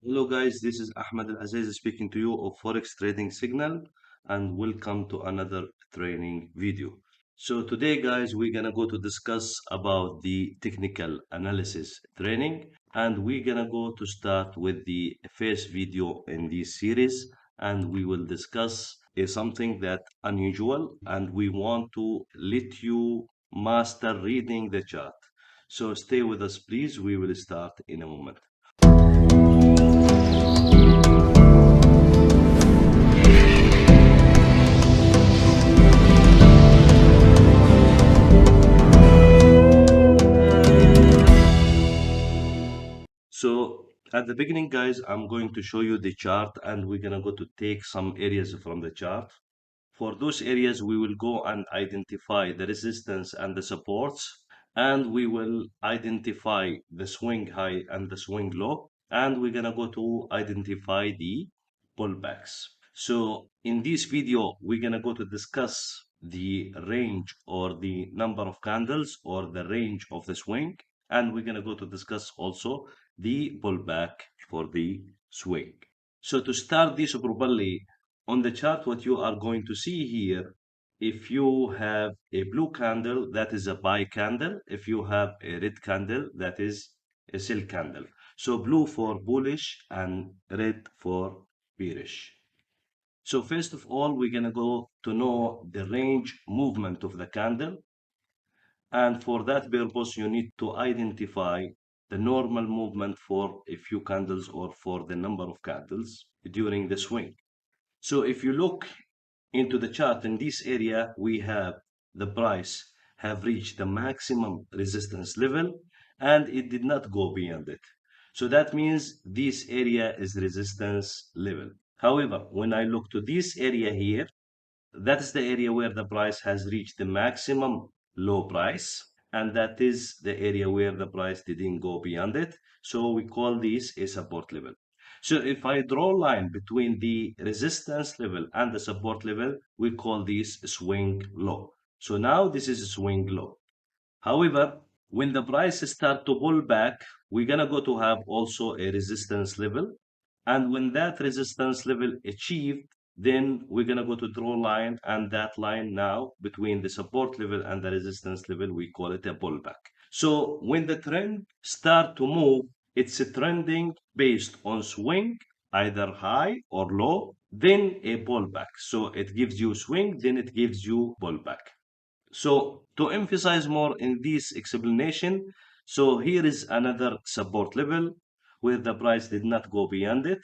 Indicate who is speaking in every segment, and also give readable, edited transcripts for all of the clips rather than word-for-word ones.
Speaker 1: Hello guys, this is Ahmed Al-Aziz speaking to you of Forex Trading Signal and welcome to another training video. So today guys, we're gonna go to discuss about the technical analysis training and we're gonna go to start with the first video in this series and we will discuss something that unusual and we want to let you master reading the chart. So stay with us please, we will start in a moment. So at the beginning, guys, I'm going to show you the chart and we're gonna go to take some areas from the chart. For those areas, we will go and identify the resistance and the supports, and we will identify the swing high and the swing low, and we're gonna go to identify the pullbacks. So in this video, we're gonna go to discuss the range or the number of candles or the range of the swing, and we're gonna go to discuss also the pullback for the swing. So to start this properly, on the chart, what you are going to see here, if you have a blue candle, that is a buy candle. If you have a red candle, that is a sell candle. So blue for bullish and red for bearish. So first of all, we're going to go to know the range movement of the candle. And for that purpose, you need to identify the normal movement for a few candles or for the number of candles during the swing. So if you look into the chart in this area, we have the price have reached the maximum resistance level and it did not go beyond it. So that means this area is resistance level. However, when I look to this area here, that is the area where the price has reached the maximum low price, and that is the area where the price didn't go beyond it. So we call this a support level. So if I draw a line between the resistance level and the support level, we call this swing low. So now this is a swing low. However, when the price start to pull back, we're gonna go to have also a resistance level. And when that resistance level achieved, then we're gonna go to draw line, and that line now between the support level and the resistance level, we call it a pullback. So when the trend start to move, it's a trending based on swing, either high or low, then a pullback. So it gives you swing, then it gives you pullback. So to emphasize more in this explanation, so here is another support level where the price did not go beyond it.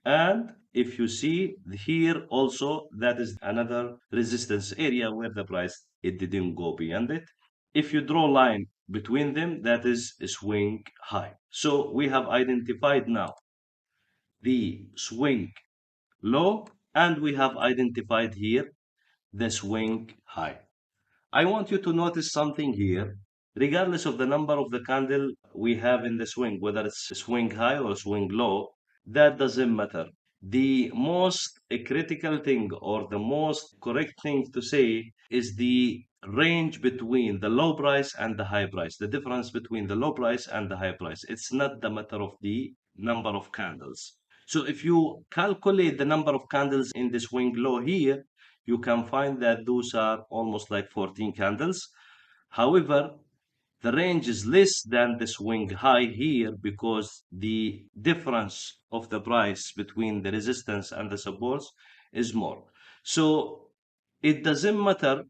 Speaker 1: And if you see here also, that is another resistance area where the price, it didn't go beyond it. If you draw a line between them, that is a swing high. So we have identified now the swing low, and we have identified here the swing high. I want you to notice something here. Regardless of the number of the candle we have in the swing, whether it's swing high or swing low, that doesn't matter. The most critical thing or the most correct thing to say is the range between the low price and the high price, the difference between the low price and the high price. It's not the matter of the number of candles. So if you calculate the number of candles in the swing low here, you can find that those are almost like 14 candles. However, the range is less than the swing high here because the difference of the price between the resistance and the supports is more. So it doesn't matter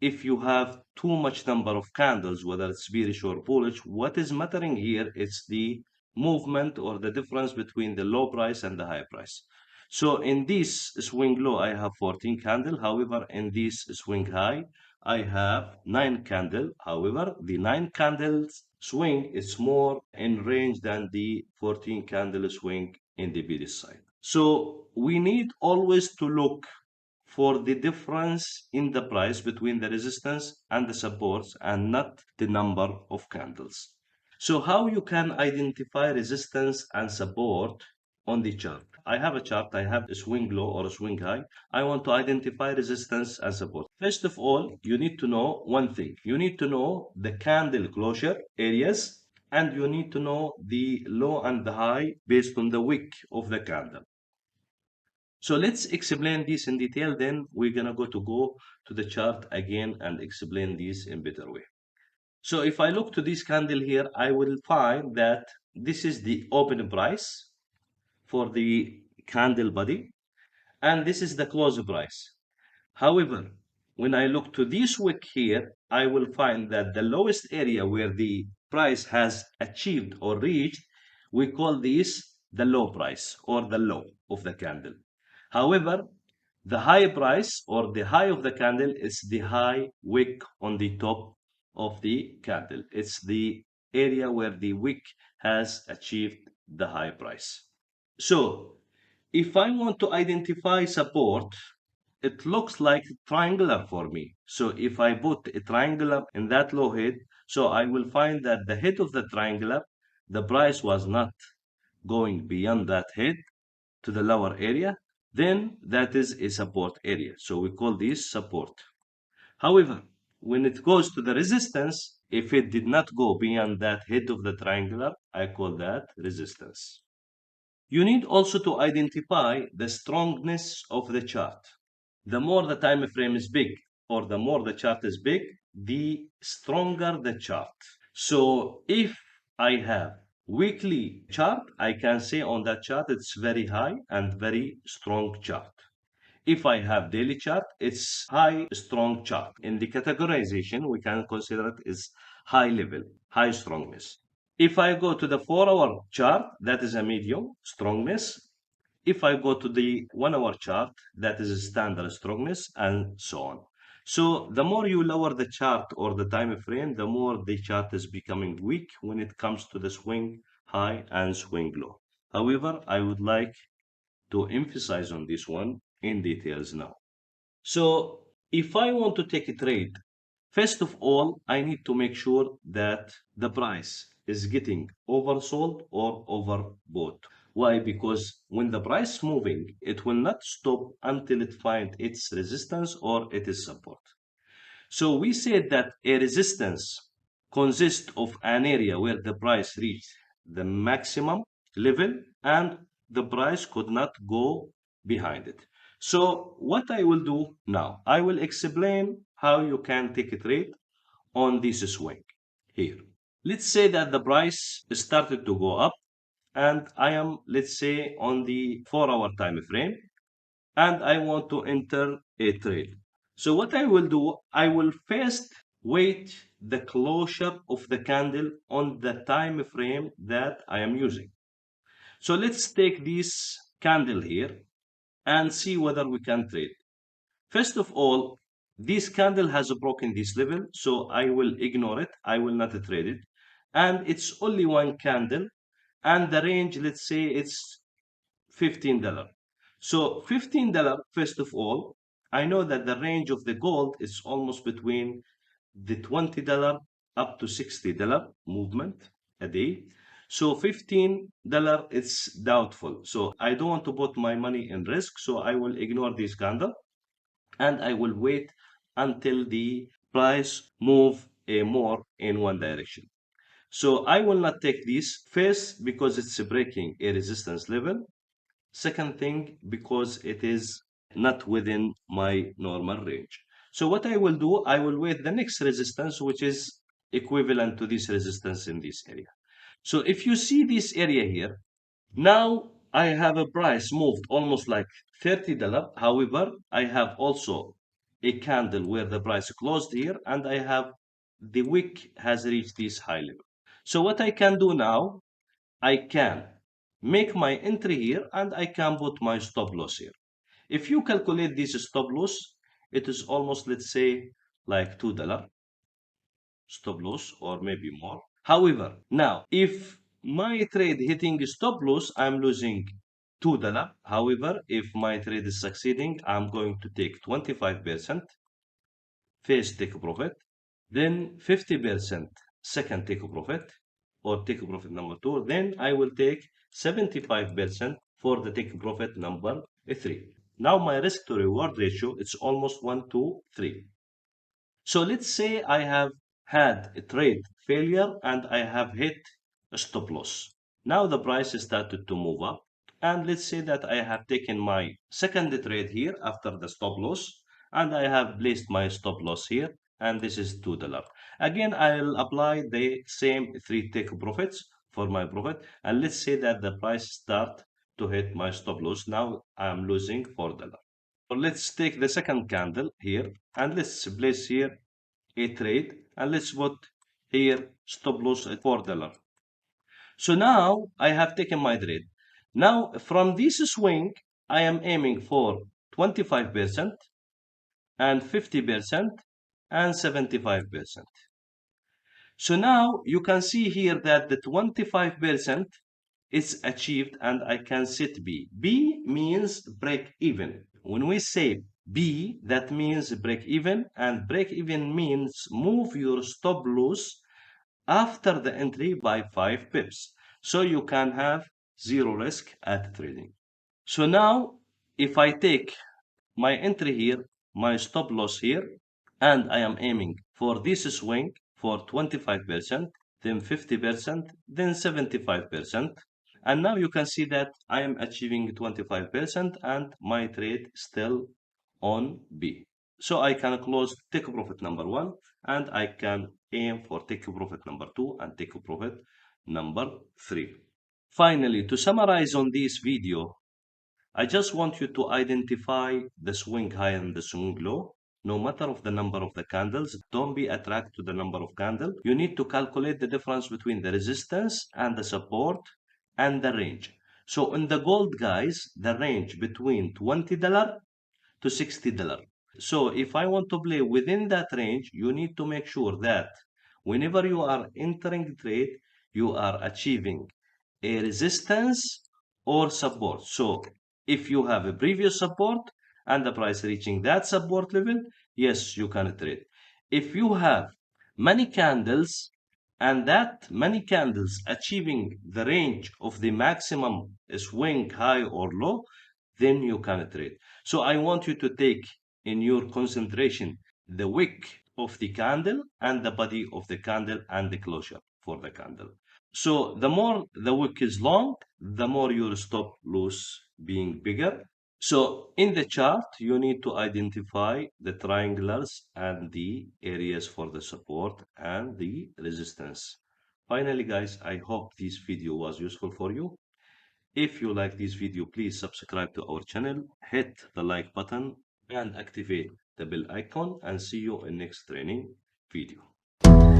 Speaker 1: if you have too much number of candles, whether it's bearish or bullish. What is mattering here is the movement or the difference between the low price and the high price. So in this swing low, I have 14 candle. However, in this swing high, I have 9 candle. However, the 9 candles swing is more in range than the 14 candle swing in the bearish side. So we need always to look for the difference in the price between the resistance and the supports and not the number of candles. So how you can identify resistance and support on the chart? I have a chart, I have a swing low or a swing high. I want to identify resistance and support. First of all, you need to know one thing. You need to know the candle closure areas and you need to know the low and the high based on the wick of the candle. So let's explain this in detail, then we're gonna go to the chart again and explain this in better way. So if I look to this candle here, I will find that this is the open price for the candle body, and this is the close price. However, when I look to this wick here, I will find that the lowest area where the price has achieved or reached, we call this the low price or the low of the candle. However, the high price or the high of the candle is the high wick on the top of the candle. It's the area where the wick has achieved the high price. So, if I want to identify support, it looks like triangular for me. So if I put a triangular in that low head, so I will find that the head of the triangular, the price was not going beyond that head to the lower area, then that is a support area. So we call this support. However, when it goes to the resistance, if it did not go beyond that head of the triangular, I call that resistance. You need also to identify the strongness of the chart. The more the time frame is big or the more the chart is big, the stronger the chart. So if I have weekly chart, I can say on that chart it's very high and very strong chart. If I have daily chart, it's high strong chart. In the categorization, we can consider it as high level, high strongness. If I go to the 4-hour chart, that is a medium strongness. If I go to the 1-hour chart, that is a standard strongness, and so on. So the more you lower the chart or the time frame, the more the chart is becoming weak when it comes to the swing high and swing low. However, I would like to emphasize on this one in details now. So if I want to take a trade, first of all, I need to make sure that the price is getting oversold or overbought. Why? Because when the price is moving, it will not stop until it finds its resistance or it is support. So we said that a resistance consists of an area where the price reached the maximum level and the price could not go behind it. So what I will do now, I will explain how you can take a trade on this swing here. Let's say that the price started to go up and I am, let's say, on the 4-hour time frame and I want to enter a trade. So what I will do, I will first wait the closure of the candle on the time frame that I am using. So let's take this candle here and see whether we can trade. First of all, this candle has broken this level, so I will ignore it. I will not trade it. And it's only one candle, and the range, let's say it's $15. So $15, first of all, I know that the range of the gold is almost between the $20 up to $60 movement a day. So $15 it's doubtful. So I don't want to put my money in risk. So I will ignore this candle and I will wait until the price move more in one direction. So I will not take this first because it's breaking a resistance level. Second thing, because it is not within my normal range. So what I will do, I will wait the next resistance, which is equivalent to this resistance in this area. So if you see this area here, now I have a price moved almost like $30. However, I have also a candle where the price closed here and I have the wick has reached this high level. So what I can do now, I can make my entry here and I can put my stop loss here. If you calculate this stop loss, it is almost, let's say, like $2 stop loss or maybe more. However, now if my trade hitting stop loss, I'm losing $2. However, if my trade is succeeding, I'm going to take 25% first take profit, then 50% second take profit or take profit number two, then I will take 75% for the take profit number three. Now my risk to reward ratio it's almost 1 to 3. So let's say I have had a trade failure and I have hit stop loss. Now the price started to move up, and let's say that I have taken my second trade here after the stop loss, and I have placed my stop loss here, and this is $2. Again, I'll apply the same three take profits for my profit, and let's say that the price start to hit my stop loss. Now I'm losing $4. So let's take the second candle here, and let's place here a trade, and let's put here stop loss at $4. So now I have taken my trade. Now from this swing, I am aiming for 25% and 50% and 75%. So now you can see here that the 25% is achieved and I can set B. B means break even. When we say B, that means break even, and break even means move your stop loss after the entry by 5 pips. So you can have zero risk at trading. So now if I take my entry here, my stop loss here, and I am aiming for this swing for 25%, then 50%, then 75%. And now you can see that I am achieving 25% and my trade still on B. So I can close take profit number one, and I can aim for take profit number two and take profit number three. Finally, to summarize on this video, I just want you to identify the swing high and the swing low. No matter of the number of the candles, don't be attracted to the number of candles. You need to calculate the difference between the resistance and the support and the range. So in the gold, guys, the range between $20 to $60. So if I want to play within that range, you need to make sure that whenever you are entering trade, you are achieving a resistance or support. So if you have a previous support and the price reaching that support level, yes, you can trade. If you have many candles and that many candles achieving the range of the maximum swing high or low, then you can trade. So I want you to take in your concentration the wick of the candle and the body of the candle and the closure for the candle. So the more the wick is long, the more your stop loss being bigger. So in the chart, you need to identify the triangulars and the areas for the support and the resistance. Finally, guys, I hope this video was useful for you. If you like this video, please subscribe to our channel, hit the like button and activate the bell icon, and see you in next training video.